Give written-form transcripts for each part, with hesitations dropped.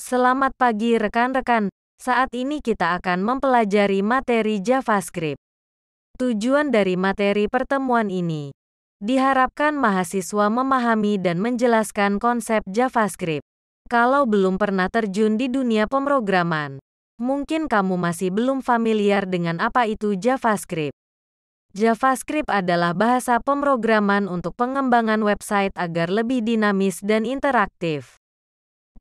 Selamat pagi rekan-rekan. Saat ini kita akan mempelajari materi JavaScript. Tujuan dari materi pertemuan ini diharapkan mahasiswa memahami dan menjelaskan konsep JavaScript. Kalau belum pernah terjun di dunia pemrograman, mungkin kamu masih belum familiar dengan apa itu JavaScript. JavaScript adalah bahasa pemrograman untuk pengembangan website agar lebih dinamis dan interaktif.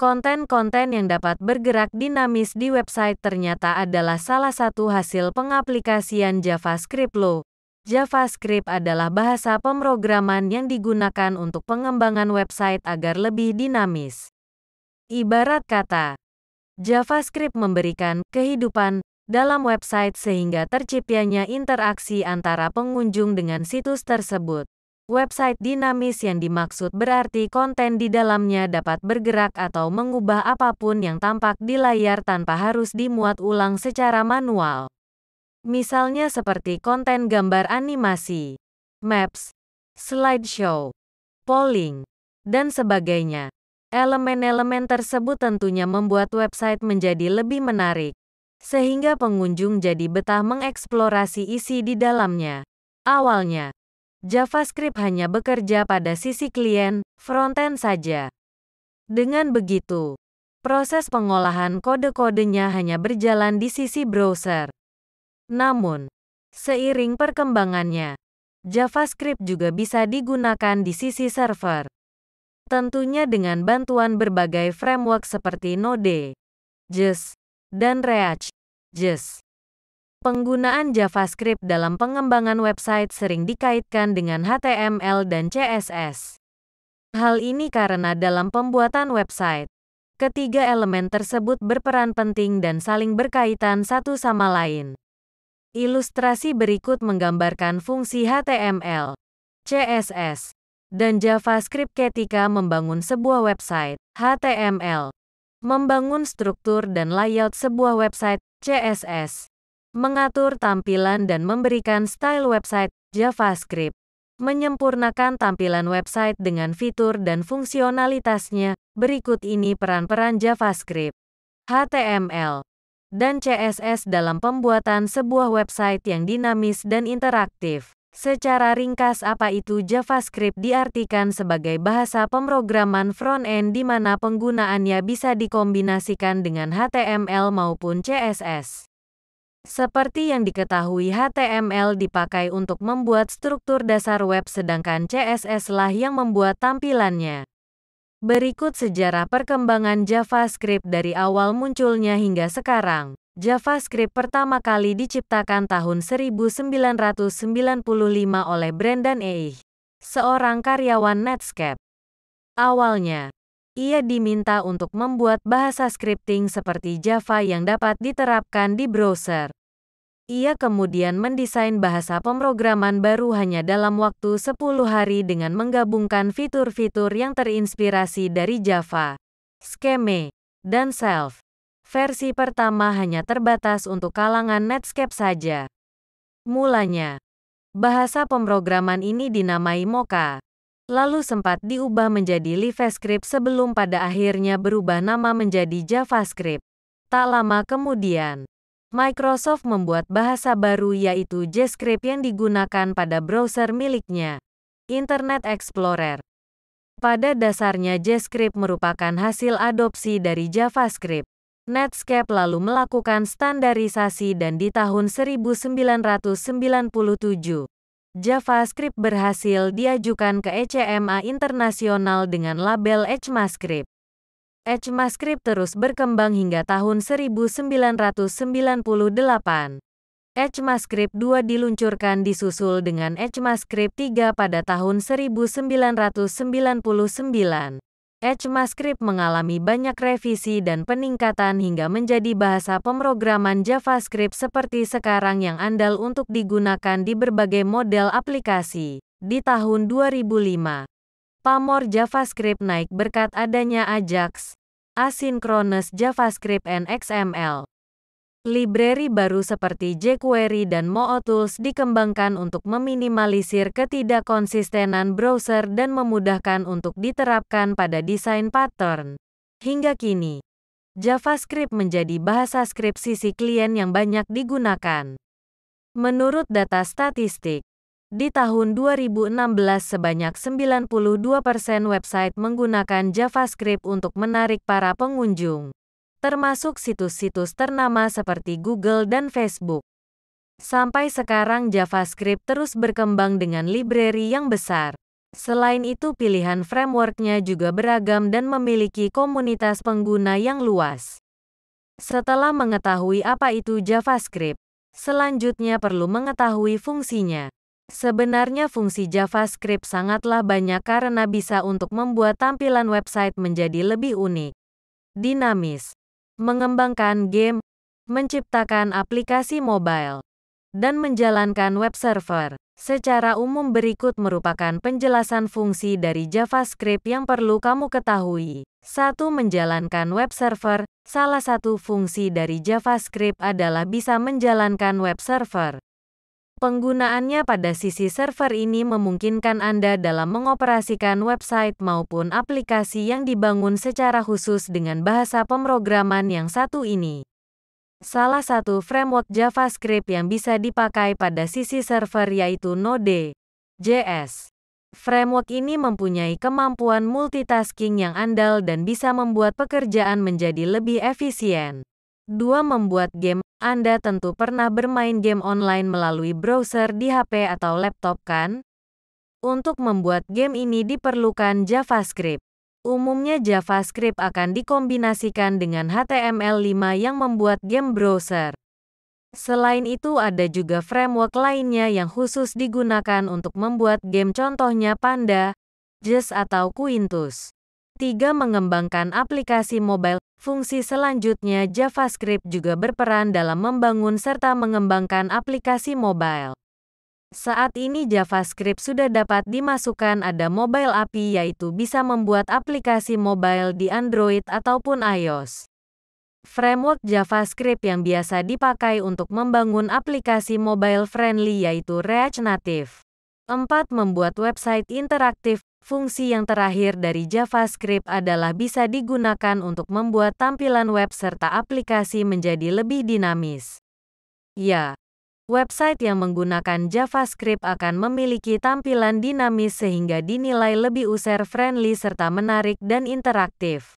Konten-konten yang dapat bergerak dinamis di website ternyata adalah salah satu hasil pengaplikasian JavaScript loh. JavaScript adalah bahasa pemrograman yang digunakan untuk pengembangan website agar lebih dinamis. Ibarat kata, JavaScript memberikan kehidupan dalam website sehingga terciptanya interaksi antara pengunjung dengan situs tersebut. Website dinamis yang dimaksud berarti konten di dalamnya dapat bergerak atau mengubah apapun yang tampak di layar tanpa harus dimuat ulang secara manual. Misalnya seperti konten gambar animasi, maps, slideshow, polling, dan sebagainya. Elemen-elemen tersebut tentunya membuat website menjadi lebih menarik, sehingga pengunjung jadi betah mengeksplorasi isi di dalamnya. Awalnya, JavaScript hanya bekerja pada sisi klien, frontend saja. Dengan begitu, proses pengolahan kode-kodenya hanya berjalan di sisi browser. Namun, seiring perkembangannya, JavaScript juga bisa digunakan di sisi server. Tentunya dengan bantuan berbagai framework seperti Node.js dan React.js. Penggunaan JavaScript dalam pengembangan website sering dikaitkan dengan HTML dan CSS. Hal ini karena dalam pembuatan website, ketiga elemen tersebut berperan penting dan saling berkaitan satu sama lain. Ilustrasi berikut menggambarkan fungsi HTML, CSS, dan JavaScript ketika membangun sebuah website. HTML membangun struktur dan layout sebuah website. CSS mengatur tampilan dan memberikan style website. JavaScript menyempurnakan tampilan website dengan fitur dan fungsionalitasnya. Berikut ini peran-peran JavaScript, HTML, dan CSS dalam pembuatan sebuah website yang dinamis dan interaktif. Secara ringkas, apa itu JavaScript? Diartikan sebagai bahasa pemrograman front-end di mana penggunaannya bisa dikombinasikan dengan HTML maupun CSS. Seperti yang diketahui, HTML dipakai untuk membuat struktur dasar web, sedangkan CSS lah yang membuat tampilannya. Berikut sejarah perkembangan JavaScript dari awal munculnya hingga sekarang. JavaScript pertama kali diciptakan tahun 1995 oleh Brendan Eich, seorang karyawan Netscape. Awalnya, ia diminta untuk membuat bahasa scripting seperti Java yang dapat diterapkan di browser. Ia kemudian mendesain bahasa pemrograman baru hanya dalam waktu 10 hari dengan menggabungkan fitur-fitur yang terinspirasi dari Java, Scheme, dan Self. Versi pertama hanya terbatas untuk kalangan Netscape saja. Mulanya, bahasa pemrograman ini dinamai Mocha, lalu sempat diubah menjadi LiveScript sebelum pada akhirnya berubah nama menjadi JavaScript. Tak lama kemudian, Microsoft membuat bahasa baru yaitu JScript yang digunakan pada browser miliknya, Internet Explorer. Pada dasarnya JScript merupakan hasil adopsi dari JavaScript. Netscape lalu melakukan standarisasi dan di tahun 1997, JavaScript berhasil diajukan ke ECMA internasional dengan label ECMAScript. ECMAScript terus berkembang hingga tahun 1998. ECMAScript 2 diluncurkan disusul dengan ECMAScript 3 pada tahun 1999. ECMAScript mengalami banyak revisi dan peningkatan hingga menjadi bahasa pemrograman JavaScript seperti sekarang yang andal untuk digunakan di berbagai model aplikasi. Di tahun 2005, pamor JavaScript naik berkat adanya Ajax, Asynchronous JavaScript and XML. Library baru seperti jQuery dan MooTools dikembangkan untuk meminimalisir ketidakkonsistenan browser dan memudahkan untuk diterapkan pada desain pattern. Hingga kini, JavaScript menjadi bahasa skrip sisi klien yang banyak digunakan. Menurut data statistik, di tahun 2016 sebanyak 92% website menggunakan JavaScript untuk menarik para pengunjung, termasuk situs-situs ternama seperti Google dan Facebook. Sampai sekarang JavaScript terus berkembang dengan library yang besar. Selain itu pilihan framework-nya juga beragam dan memiliki komunitas pengguna yang luas. Setelah mengetahui apa itu JavaScript, selanjutnya perlu mengetahui fungsinya. Sebenarnya fungsi JavaScript sangatlah banyak karena bisa untuk membuat tampilan website menjadi lebih unik, dinamis, mengembangkan game, menciptakan aplikasi mobile, dan menjalankan web server. Secara umum berikut merupakan penjelasan fungsi dari JavaScript yang perlu kamu ketahui. 1. Menjalankan web server. Salah satu fungsi dari JavaScript adalah bisa menjalankan web server. Penggunaannya pada sisi server ini memungkinkan Anda dalam mengoperasikan website maupun aplikasi yang dibangun secara khusus dengan bahasa pemrograman yang satu ini. Salah satu framework JavaScript yang bisa dipakai pada sisi server yaitu Node.js. Framework ini mempunyai kemampuan multitasking yang andal dan bisa membuat pekerjaan menjadi lebih efisien. 2. Membuat game. Anda tentu pernah bermain game online melalui browser di HP atau laptop kan? Untuk membuat game ini diperlukan JavaScript. Umumnya JavaScript akan dikombinasikan dengan HTML5 yang membuat game browser. Selain itu ada juga framework lainnya yang khusus digunakan untuk membuat game, contohnya Panda, Just atau Quintus. 3. Mengembangkan aplikasi mobile. Fungsi selanjutnya JavaScript juga berperan dalam membangun serta mengembangkan aplikasi mobile. Saat ini JavaScript sudah dapat dimasukkan ada mobile API yaitu bisa membuat aplikasi mobile di Android ataupun iOS. Framework JavaScript yang biasa dipakai untuk membangun aplikasi mobile friendly yaitu React Native. 4. Membuat website interaktif. Fungsi yang terakhir dari JavaScript adalah bisa digunakan untuk membuat tampilan web serta aplikasi menjadi lebih dinamis. Ya. Website yang menggunakan JavaScript akan memiliki tampilan dinamis sehingga dinilai lebih user-friendly serta menarik dan interaktif.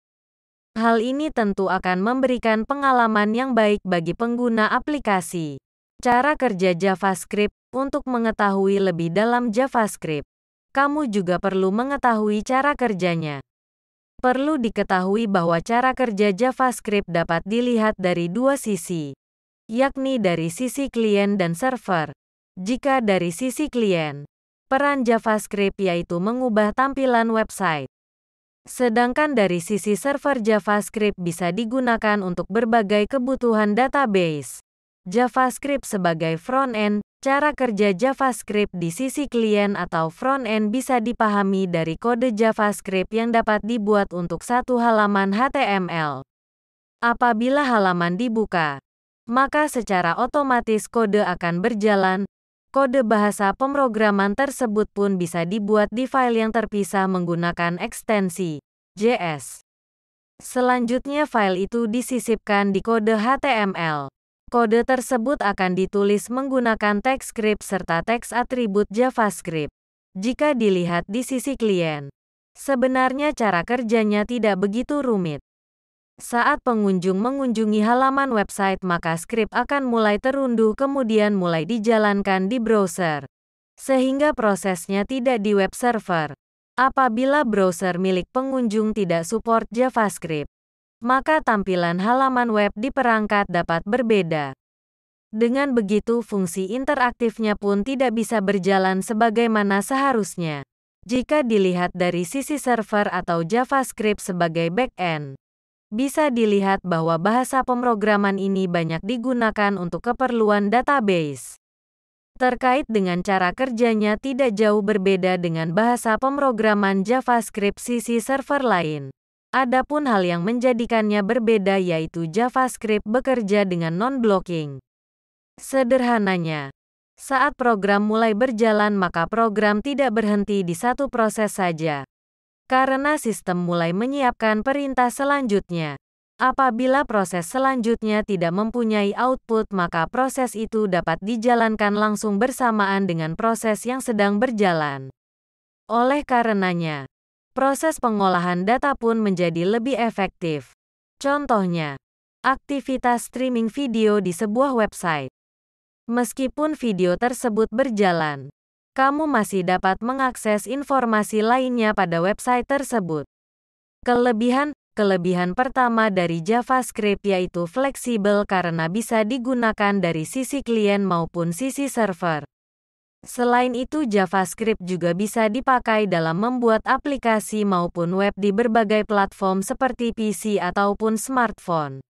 Hal ini tentu akan memberikan pengalaman yang baik bagi pengguna aplikasi. Cara kerja JavaScript. Untuk mengetahui lebih dalam JavaScript, kamu juga perlu mengetahui cara kerjanya. Perlu diketahui bahwa cara kerja JavaScript dapat dilihat dari dua sisi, yakni dari sisi klien dan server. Jika dari sisi klien, peran JavaScript yaitu mengubah tampilan website. Sedangkan dari sisi server JavaScript bisa digunakan untuk berbagai kebutuhan database. JavaScript sebagai front-end. Cara kerja JavaScript di sisi klien atau front-end bisa dipahami dari kode JavaScript yang dapat dibuat untuk satu halaman HTML. Apabila halaman dibuka, maka secara otomatis kode akan berjalan. Kode bahasa pemrograman tersebut pun bisa dibuat di file yang terpisah menggunakan ekstensi JS. Selanjutnya file itu disisipkan di kode HTML. Kode tersebut akan ditulis menggunakan TypeScript serta teks atribut JavaScript. Jika dilihat di sisi klien, sebenarnya cara kerjanya tidak begitu rumit. Saat pengunjung mengunjungi halaman website, maka skrip akan mulai terunduh kemudian mulai dijalankan di browser, sehingga prosesnya tidak di web server. Apabila browser milik pengunjung tidak support JavaScript, maka tampilan halaman web di perangkat dapat berbeda. Dengan begitu fungsi interaktifnya pun tidak bisa berjalan sebagaimana seharusnya. Jika dilihat dari sisi server atau JavaScript sebagai back-end, bisa dilihat bahwa bahasa pemrograman ini banyak digunakan untuk keperluan database. Terkait dengan cara kerjanya tidak jauh berbeda dengan bahasa pemrograman JavaScript sisi server lain. Adapun hal yang menjadikannya berbeda yaitu JavaScript bekerja dengan non-blocking. Sederhananya, saat program mulai berjalan maka program tidak berhenti di satu proses saja, karena sistem mulai menyiapkan perintah selanjutnya. Apabila proses selanjutnya tidak mempunyai output, maka proses itu dapat dijalankan langsung bersamaan dengan proses yang sedang berjalan. Oleh karenanya, proses pengolahan data pun menjadi lebih efektif. Contohnya, aktivitas streaming video di sebuah website. Meskipun video tersebut berjalan, kamu masih dapat mengakses informasi lainnya pada website tersebut. Kelebihan pertama dari JavaScript yaitu fleksibel karena bisa digunakan dari sisi klien maupun sisi server. Selain itu, JavaScript juga bisa dipakai dalam membuat aplikasi maupun web di berbagai platform seperti PC ataupun smartphone.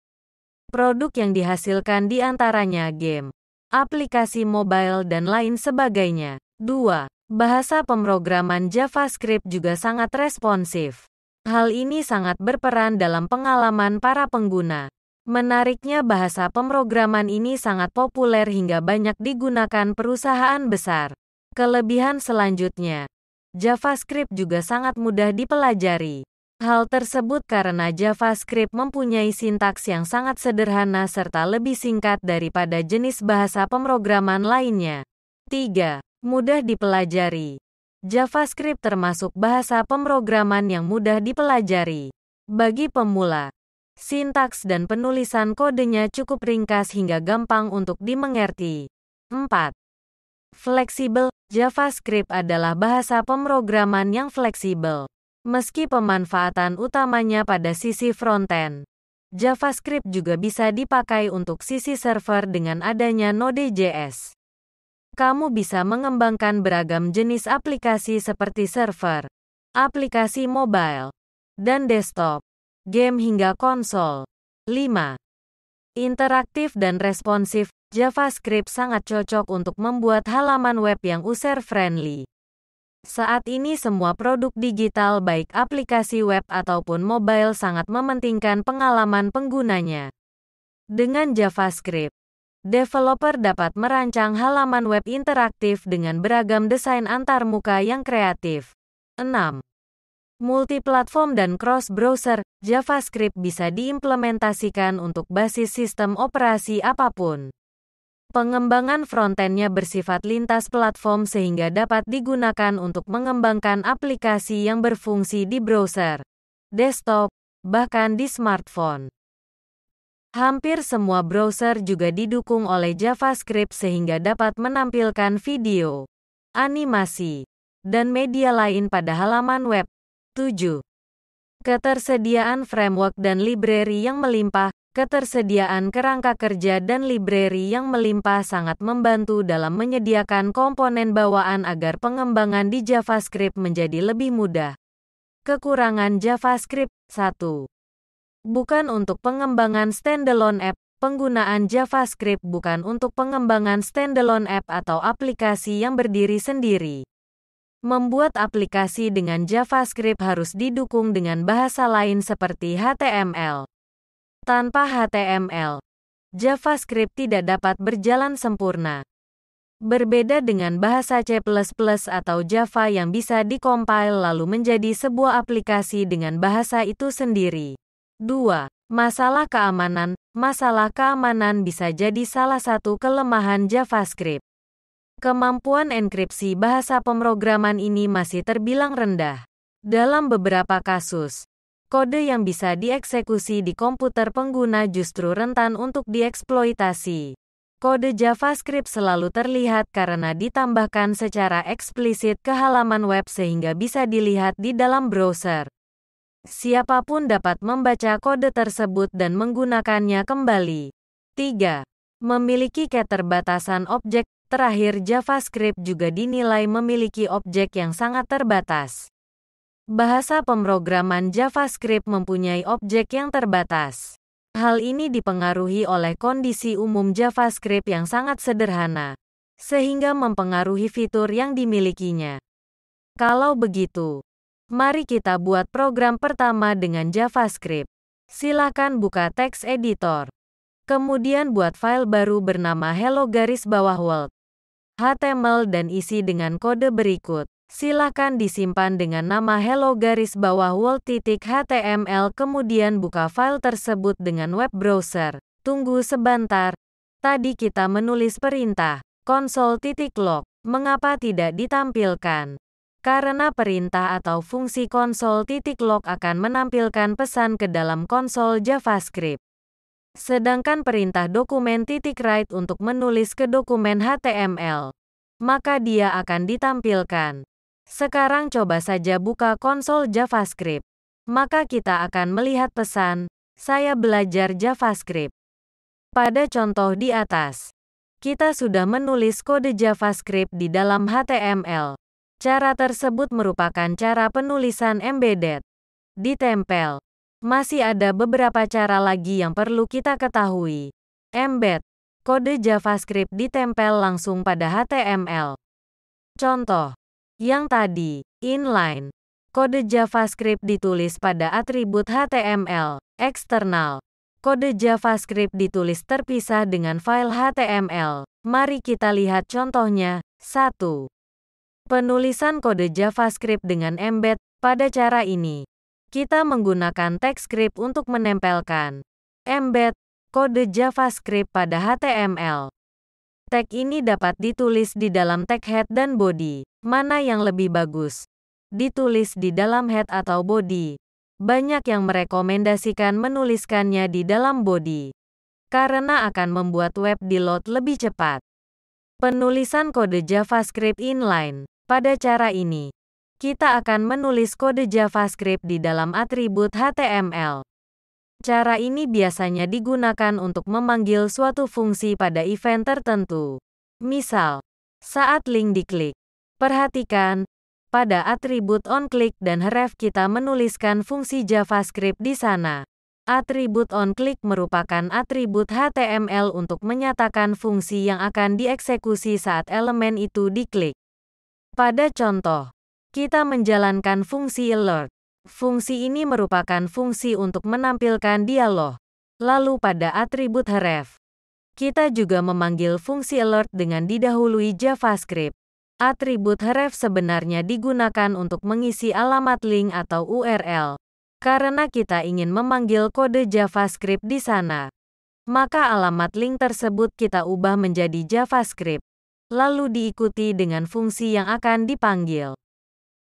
Produk yang dihasilkan diantaranya game, aplikasi mobile, dan lain sebagainya. 2. Bahasa pemrograman JavaScript juga sangat responsif. Hal ini sangat berperan dalam pengalaman para pengguna. Menariknya, bahasa pemrograman ini sangat populer hingga banyak digunakan perusahaan besar. Kelebihan selanjutnya, JavaScript juga sangat mudah dipelajari. Hal tersebut karena JavaScript mempunyai sintaks yang sangat sederhana serta lebih singkat daripada jenis bahasa pemrograman lainnya. 3. Mudah dipelajari. JavaScript termasuk bahasa pemrograman yang mudah dipelajari. Bagi pemula, sintaks dan penulisan kodenya cukup ringkas hingga gampang untuk dimengerti. 4. Fleksibel. JavaScript adalah bahasa pemrograman yang fleksibel. Meski pemanfaatan utamanya pada sisi frontend, JavaScript juga bisa dipakai untuk sisi server dengan adanya Node.js. Kamu bisa mengembangkan beragam jenis aplikasi seperti server, aplikasi mobile, dan desktop, game hingga konsol. 5. Interaktif dan responsif. JavaScript sangat cocok untuk membuat halaman web yang user-friendly. Saat ini semua produk digital baik aplikasi web ataupun mobile sangat mementingkan pengalaman penggunanya. Dengan JavaScript, developer dapat merancang halaman web interaktif dengan beragam desain antarmuka yang kreatif. 6. Multiplatform dan cross-browser. JavaScript bisa diimplementasikan untuk basis sistem operasi apapun. Pengembangan frontend-nya bersifat lintas platform sehingga dapat digunakan untuk mengembangkan aplikasi yang berfungsi di browser, desktop, bahkan di smartphone. Hampir semua browser juga didukung oleh JavaScript sehingga dapat menampilkan video, animasi, dan media lain pada halaman web. 7. Ketersediaan framework dan library yang melimpah. Ketersediaan kerangka kerja dan library yang melimpah sangat membantu dalam menyediakan komponen bawaan agar pengembangan di JavaScript menjadi lebih mudah. Kekurangan JavaScript. 1. Bukan untuk pengembangan standalone app. Penggunaan JavaScript bukan untuk pengembangan standalone app atau aplikasi yang berdiri sendiri. Membuat aplikasi dengan JavaScript harus didukung dengan bahasa lain seperti HTML. Tanpa HTML, JavaScript tidak dapat berjalan sempurna. Berbeda dengan bahasa C++ atau Java yang bisa dikompil lalu menjadi sebuah aplikasi dengan bahasa itu sendiri. 2. Masalah keamanan. Masalah keamanan bisa jadi salah satu kelemahan JavaScript. Kemampuan enkripsi bahasa pemrograman ini masih terbilang rendah. Dalam beberapa kasus, kode yang bisa dieksekusi di komputer pengguna justru rentan untuk dieksploitasi. Kode JavaScript selalu terlihat karena ditambahkan secara eksplisit ke halaman web sehingga bisa dilihat di dalam browser. Siapapun dapat membaca kode tersebut dan menggunakannya kembali. 3. Memiliki keterbatasan objek. Terakhir, JavaScript juga dinilai memiliki objek yang sangat terbatas. Bahasa pemrograman JavaScript mempunyai objek yang terbatas. Hal ini dipengaruhi oleh kondisi umum JavaScript yang sangat sederhana, sehingga mempengaruhi fitur yang dimilikinya. Kalau begitu, mari kita buat program pertama dengan JavaScript. Silakan buka text editor. Kemudian buat file baru bernama hello_world HTML dan isi dengan kode berikut. Silakan disimpan dengan nama hello_world.html kemudian buka file tersebut dengan web browser. Tunggu sebentar. Tadi kita menulis perintah console.log. Mengapa tidak ditampilkan? Karena perintah atau fungsi console.log akan menampilkan pesan ke dalam konsol JavaScript. Sedangkan perintah dokumen.write untuk menulis ke dokumen HTML, maka dia akan ditampilkan. Sekarang coba saja buka konsol JavaScript. Maka kita akan melihat pesan, saya belajar JavaScript. Pada contoh di atas, kita sudah menulis kode JavaScript di dalam HTML. Cara tersebut merupakan cara penulisan embedded. Ditempel. Masih ada beberapa cara lagi yang perlu kita ketahui. Embed. Kode JavaScript ditempel langsung pada HTML. Contoh. Yang tadi, inline. Kode JavaScript ditulis pada atribut HTML, eksternal. Kode JavaScript ditulis terpisah dengan file HTML. Mari kita lihat contohnya. 1. Penulisan kode JavaScript dengan embed. Pada cara ini, kita menggunakan TypeScript untuk menempelkan embed kode JavaScript pada HTML. Tag ini dapat ditulis di dalam tag head dan body. Mana yang lebih bagus? Ditulis di dalam head atau body? Banyak yang merekomendasikan menuliskannya di dalam body, karena akan membuat web di-load lebih cepat. Penulisan kode JavaScript inline. Pada cara ini, kita akan menulis kode JavaScript di dalam atribut HTML. Cara ini biasanya digunakan untuk memanggil suatu fungsi pada event tertentu. Misal, saat link diklik. Perhatikan, pada atribut onClick dan href kita menuliskan fungsi JavaScript di sana. Atribut onClick merupakan atribut HTML untuk menyatakan fungsi yang akan dieksekusi saat elemen itu diklik. Pada contoh, kita menjalankan fungsi alert. Fungsi ini merupakan fungsi untuk menampilkan dialog. Lalu pada atribut href, kita juga memanggil fungsi alert dengan didahului JavaScript. Atribut href sebenarnya digunakan untuk mengisi alamat link atau URL. Karena kita ingin memanggil kode JavaScript di sana, maka alamat link tersebut kita ubah menjadi JavaScript. Lalu diikuti dengan fungsi yang akan dipanggil.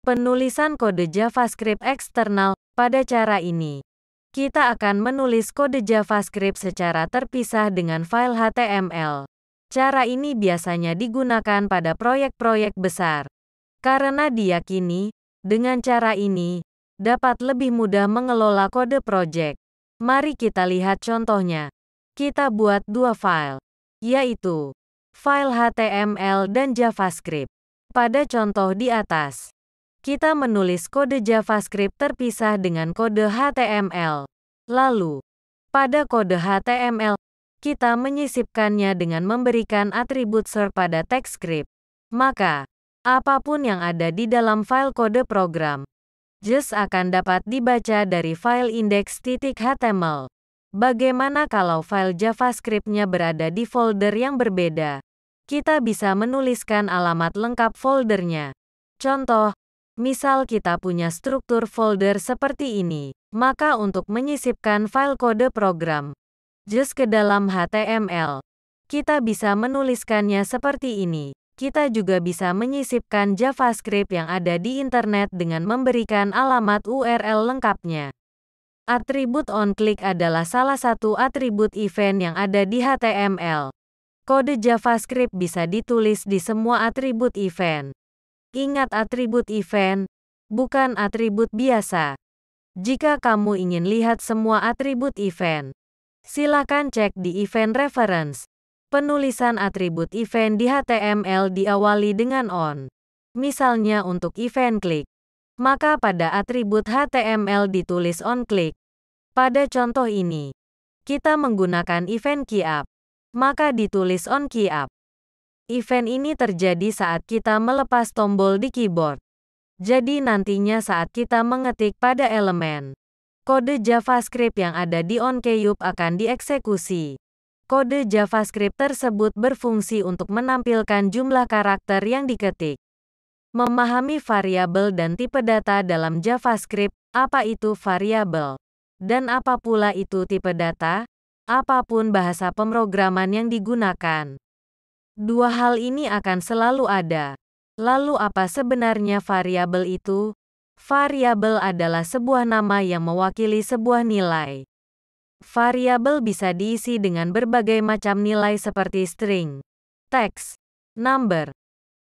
Penulisan kode JavaScript eksternal. Pada cara ini, kita akan menulis kode JavaScript secara terpisah dengan file HTML. Cara ini biasanya digunakan pada proyek-proyek besar, karena diyakini, dengan cara ini, dapat lebih mudah mengelola kode proyek. Mari kita lihat contohnya. Kita buat dua file, yaitu file HTML dan JavaScript. Pada contoh di atas, kita menulis kode JavaScript terpisah dengan kode HTML. Lalu, pada kode HTML, kita menyisipkannya dengan memberikan atribut ser pada TypeScript. Maka, apapun yang ada di dalam file kode program, just akan dapat dibaca dari file index.html. Bagaimana kalau file JavaScript-nya berada di folder yang berbeda? Kita bisa menuliskan alamat lengkap foldernya. Contoh, misal kita punya struktur folder seperti ini, maka untuk menyisipkan file kode program just ke dalam HTML, kita bisa menuliskannya seperti ini. Kita juga bisa menyisipkan JavaScript yang ada di internet dengan memberikan alamat URL lengkapnya. Atribut onClick adalah salah satu atribut event yang ada di HTML. Kode JavaScript bisa ditulis di semua atribut event. Ingat, atribut event, bukan atribut biasa. Jika kamu ingin lihat semua atribut event, silakan cek di event reference. Penulisan atribut event di HTML diawali dengan on. Misalnya untuk event click, maka pada atribut HTML ditulis onClick. Pada contoh ini, kita menggunakan event keyUp, maka ditulis onKeyUp. Event ini terjadi saat kita melepas tombol di keyboard. Jadi nantinya saat kita mengetik pada elemen, kode JavaScript yang ada di onKeyUp akan dieksekusi. Kode JavaScript tersebut berfungsi untuk menampilkan jumlah karakter yang diketik. Memahami variabel dan tipe data dalam JavaScript. Apa itu variabel? Dan apa pula itu tipe data? Apapun bahasa pemrograman yang digunakan, dua hal ini akan selalu ada. Lalu apa sebenarnya variabel itu? Variabel adalah sebuah nama yang mewakili sebuah nilai. Variabel bisa diisi dengan berbagai macam nilai seperti string, teks, number,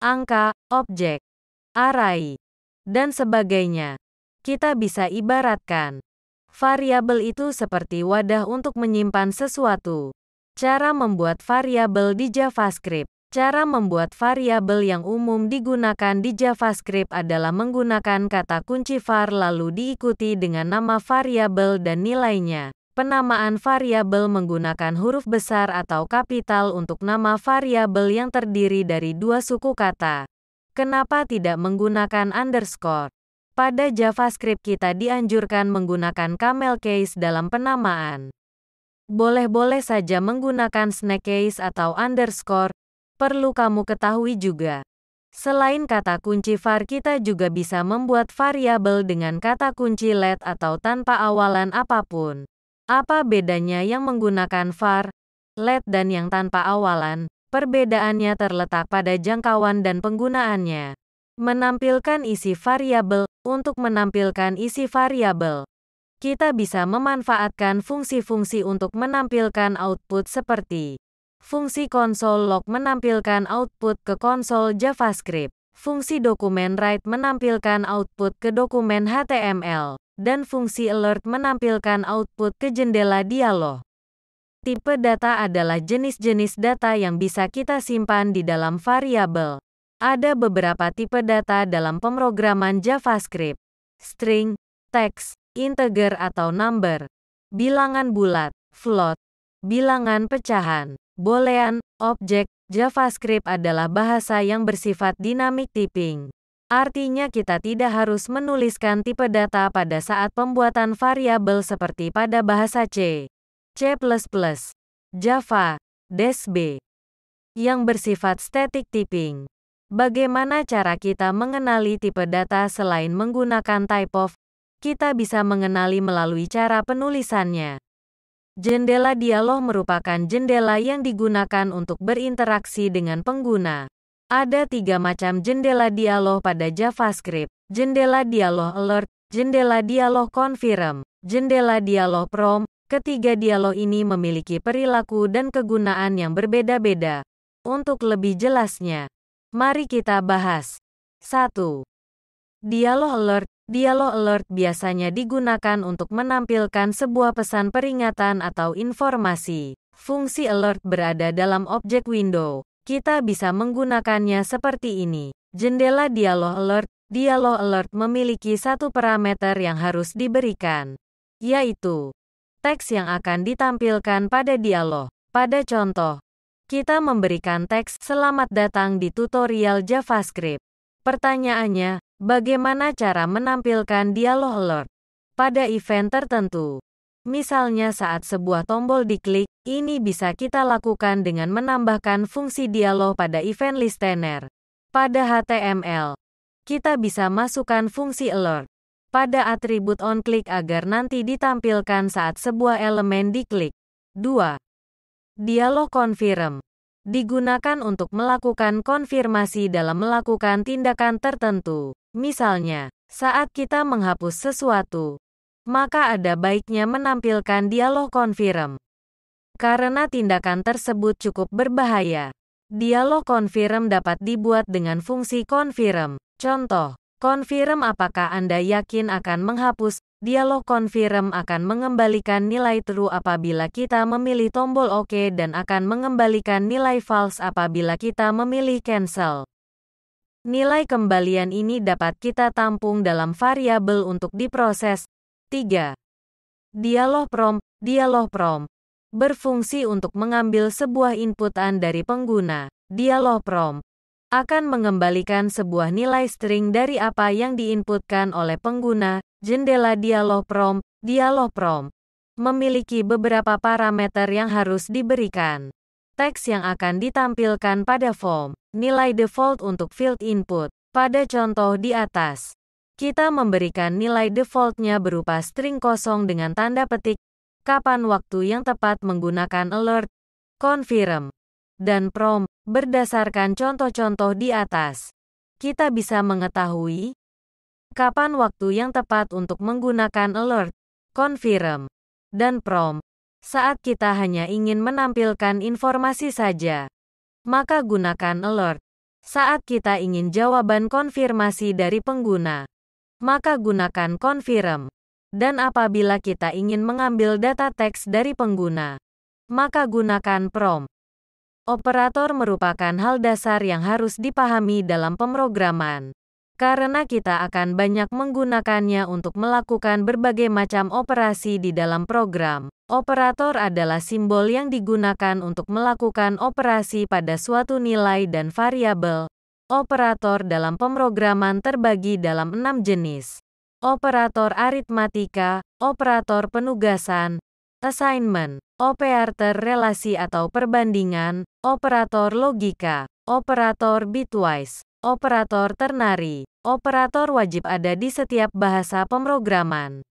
angka, objek, array, dan sebagainya. Kita bisa ibaratkan variabel itu seperti wadah untuk menyimpan sesuatu. Cara membuat variabel di JavaScript. Cara membuat variabel yang umum digunakan di JavaScript adalah menggunakan kata kunci var lalu diikuti dengan nama variabel dan nilainya. Penamaan variabel menggunakan huruf besar atau kapital untuk nama variabel yang terdiri dari dua suku kata. Kenapa tidak menggunakan underscore? Pada JavaScript kita dianjurkan menggunakan camel case dalam penamaan. Boleh-boleh saja menggunakan snake case atau underscore. Perlu kamu ketahui juga. Selain kata kunci var, kita juga bisa membuat variabel dengan kata kunci let atau tanpa awalan apapun. Apa bedanya yang menggunakan var, let dan yang tanpa awalan? Perbedaannya terletak pada jangkauan dan penggunaannya. Menampilkan isi variabel. Untuk menampilkan isi variabel, kita bisa memanfaatkan fungsi-fungsi untuk menampilkan output seperti fungsi console log menampilkan output ke konsol JavaScript, fungsi dokumen write menampilkan output ke dokumen HTML, dan fungsi alert menampilkan output ke jendela dialog. Tipe data adalah jenis-jenis data yang bisa kita simpan di dalam variabel. Ada beberapa tipe data dalam pemrograman JavaScript. String, teks, integer atau number, bilangan bulat, float, bilangan pecahan, boolean, objek. JavaScript adalah bahasa yang bersifat dynamic typing. Artinya kita tidak harus menuliskan tipe data pada saat pembuatan variabel seperti pada bahasa C, C++, Java, -B, yang bersifat static typing. Bagaimana cara kita mengenali tipe data selain menggunakan typeof? Kita bisa mengenali melalui cara penulisannya. Jendela dialog merupakan jendela yang digunakan untuk berinteraksi dengan pengguna. Ada 3 macam jendela dialog pada JavaScript. Jendela dialog alert, jendela dialog confirm, jendela dialog prompt. Ketiga dialog ini memiliki perilaku dan kegunaan yang berbeda-beda. Untuk lebih jelasnya, mari kita bahas. 1. Dialog alert. Dialog alert biasanya digunakan untuk menampilkan sebuah pesan peringatan atau informasi. Fungsi alert berada dalam objek window. Kita bisa menggunakannya seperti ini. Jendela dialog alert. Dialog alert memiliki satu parameter yang harus diberikan, yaitu teks yang akan ditampilkan pada dialog. Pada contoh, kita memberikan teks "Selamat datang di tutorial JavaScript". Pertanyaannya, bagaimana cara menampilkan dialog alert pada event tertentu? Misalnya saat sebuah tombol diklik, ini bisa kita lakukan dengan menambahkan fungsi dialog pada event listener. Pada HTML, kita bisa masukkan fungsi alert pada atribut onClick agar nanti ditampilkan saat sebuah elemen diklik. 2. Dialog confirm digunakan untuk melakukan konfirmasi dalam melakukan tindakan tertentu. Misalnya, saat kita menghapus sesuatu, maka ada baiknya menampilkan dialog confirm. Karena tindakan tersebut cukup berbahaya, dialog confirm dapat dibuat dengan fungsi confirm. Contoh, confirm apakah Anda yakin akan menghapus. Dialog confirm akan mengembalikan nilai true apabila kita memilih tombol OK dan akan mengembalikan nilai false apabila kita memilih cancel. Nilai kembalian ini dapat kita tampung dalam variabel untuk diproses. 3. Dialog prompt. Dialog prompt berfungsi untuk mengambil sebuah inputan dari pengguna. Dialog prompt akan mengembalikan sebuah nilai string dari apa yang diinputkan oleh pengguna. Jendela dialog prompt. Dialog prompt memiliki beberapa parameter yang harus diberikan. Teks yang akan ditampilkan pada form, nilai default untuk field input, Pada contoh di atas, kita memberikan nilai defaultnya berupa string kosong dengan tanda petik, kapan waktu yang tepat menggunakan alert, confirm, dan prompt. Berdasarkan contoh-contoh di atas, kita bisa mengetahui kapan waktu yang tepat untuk menggunakan alert, confirm, dan prompt. Saat kita hanya ingin menampilkan informasi saja, maka gunakan alert. Saat kita ingin jawaban konfirmasi dari pengguna, maka gunakan confirm. Dan apabila kita ingin mengambil data teks dari pengguna, maka gunakan prompt. Operator merupakan hal dasar yang harus dipahami dalam pemrograman, karena kita akan banyak menggunakannya untuk melakukan berbagai macam operasi di dalam program. Operator adalah simbol yang digunakan untuk melakukan operasi pada suatu nilai dan variabel. Operator dalam pemrograman terbagi dalam 6 jenis. Operator aritmatika, operator penugasan, assignment, operator relasi atau perbandingan, operator logika, operator bitwise, operator ternary. Operator wajib ada di setiap bahasa pemrograman.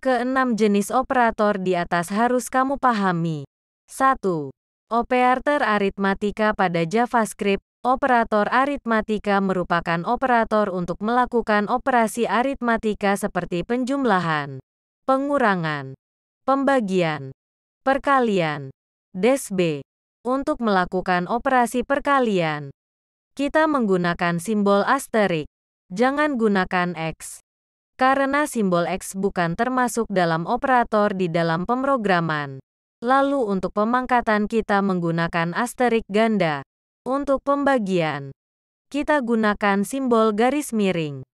Keenam jenis operator di atas harus kamu pahami. 1. Operator aritmatika pada JavaScript. Operator aritmatika merupakan operator untuk melakukan operasi aritmatika seperti penjumlahan, pengurangan, pembagian, perkalian, -b. Untuk melakukan operasi perkalian, kita menggunakan simbol asterik. Jangan gunakan X, karena simbol X bukan termasuk dalam operator di dalam pemrograman. Lalu untuk pemangkatan kita menggunakan asterik ganda. Untuk pembagian, kita gunakan simbol garis miring.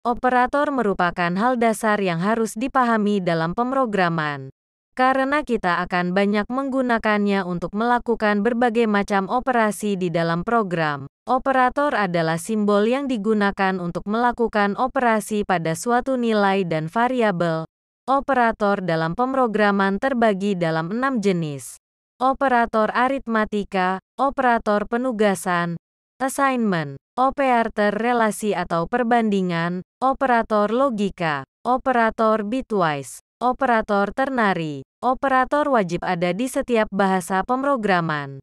Operator merupakan hal dasar yang harus dipahami dalam pemrograman, karena kita akan banyak menggunakannya untuk melakukan berbagai macam operasi di dalam program. Operator adalah simbol yang digunakan untuk melakukan operasi pada suatu nilai dan variabel. Operator dalam pemrograman terbagi dalam 6 jenis. Operator aritmatika, operator penugasan, assignment, operator relasi atau perbandingan, operator logika, operator bitwise, operator ternary. Operator wajib ada di setiap bahasa pemrograman.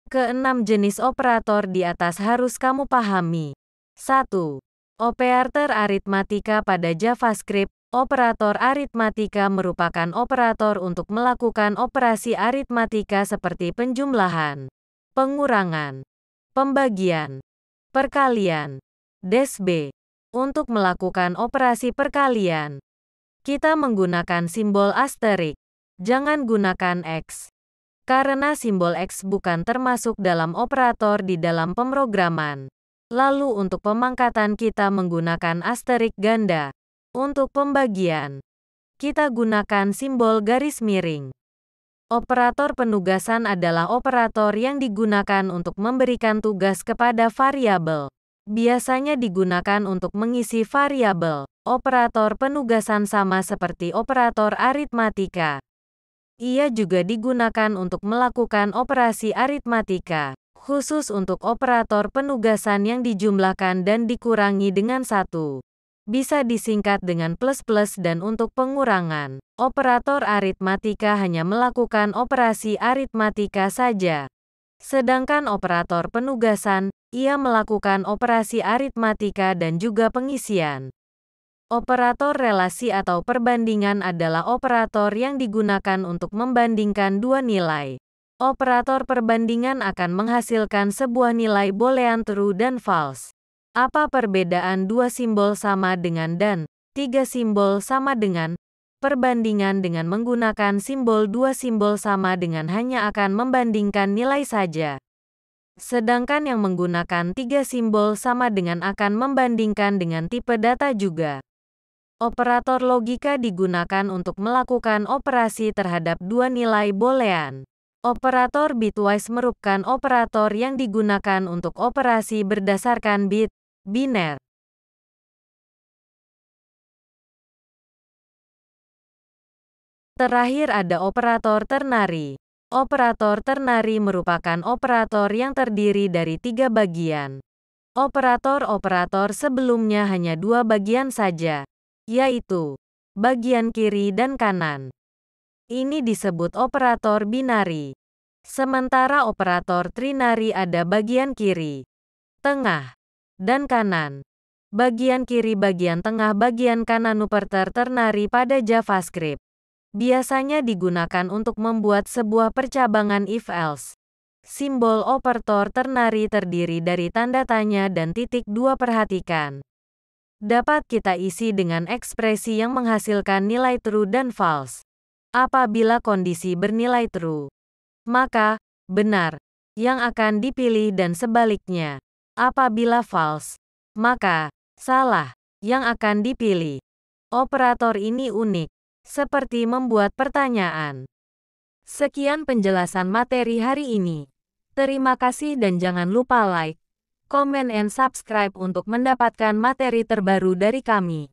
Keenam jenis operator di atas harus kamu pahami. 1. Operator aritmatika pada JavaScript. Operator aritmatika merupakan operator untuk melakukan operasi aritmatika seperti penjumlahan, pengurangan, pembagian, perkalian, -b. Untuk melakukan operasi perkalian, kita menggunakan simbol asterik. Jangan gunakan X, karena simbol X bukan termasuk dalam operator di dalam pemrograman. Lalu untuk pemangkatan kita menggunakan asterik ganda. Untuk pembagian, kita gunakan simbol garis miring. Operator penugasan adalah operator yang digunakan untuk memberikan tugas kepada variabel. Biasanya digunakan untuk mengisi variabel. Operator penugasan sama seperti operator aritmatika. Ia juga digunakan untuk melakukan operasi aritmatika, khusus untuk operator penugasan yang dijumlahkan dan dikurangi dengan 1. Bisa disingkat dengan plus-plus dan untuk pengurangan, operator aritmatika hanya melakukan operasi aritmatika saja. Sedangkan operator penugasan, ia melakukan operasi aritmatika dan juga pengisian. Operator relasi atau perbandingan adalah operator yang digunakan untuk membandingkan dua nilai. Operator perbandingan akan menghasilkan sebuah nilai boolean true dan false. Apa perbedaan dua simbol sama dengan dan tiga simbol sama dengan? Perbandingan dengan menggunakan simbol dua simbol sama dengan hanya akan membandingkan nilai saja. Sedangkan yang menggunakan tiga simbol sama dengan akan membandingkan dengan tipe data juga. Operator logika digunakan untuk melakukan operasi terhadap dua nilai boolean. Operator bitwise merupakan operator yang digunakan untuk operasi berdasarkan bit, biner. Terakhir ada operator ternary. Operator ternary merupakan operator yang terdiri dari tiga bagian. Operator-operator sebelumnya hanya dua bagian saja, yaitu bagian kiri dan kanan. Ini disebut operator binari. Sementara operator trinari ada bagian kiri, tengah, dan kanan. Bagian kiri, bagian tengah, bagian kanan. Operator ternary pada JavaScript biasanya digunakan untuk membuat sebuah percabangan if-else. Simbol operator ternary terdiri dari tanda tanya dan titik dua. Perhatikan. Dapat kita isi dengan ekspresi yang menghasilkan nilai true dan false. Apabila kondisi bernilai true, maka benar yang akan dipilih dan sebaliknya. Apabila false, maka salah yang akan dipilih. Operator ini unik, seperti membuat pertanyaan. Sekian penjelasan materi hari ini. Terima kasih dan jangan lupa like, comment, and subscribe untuk mendapatkan materi terbaru dari kami.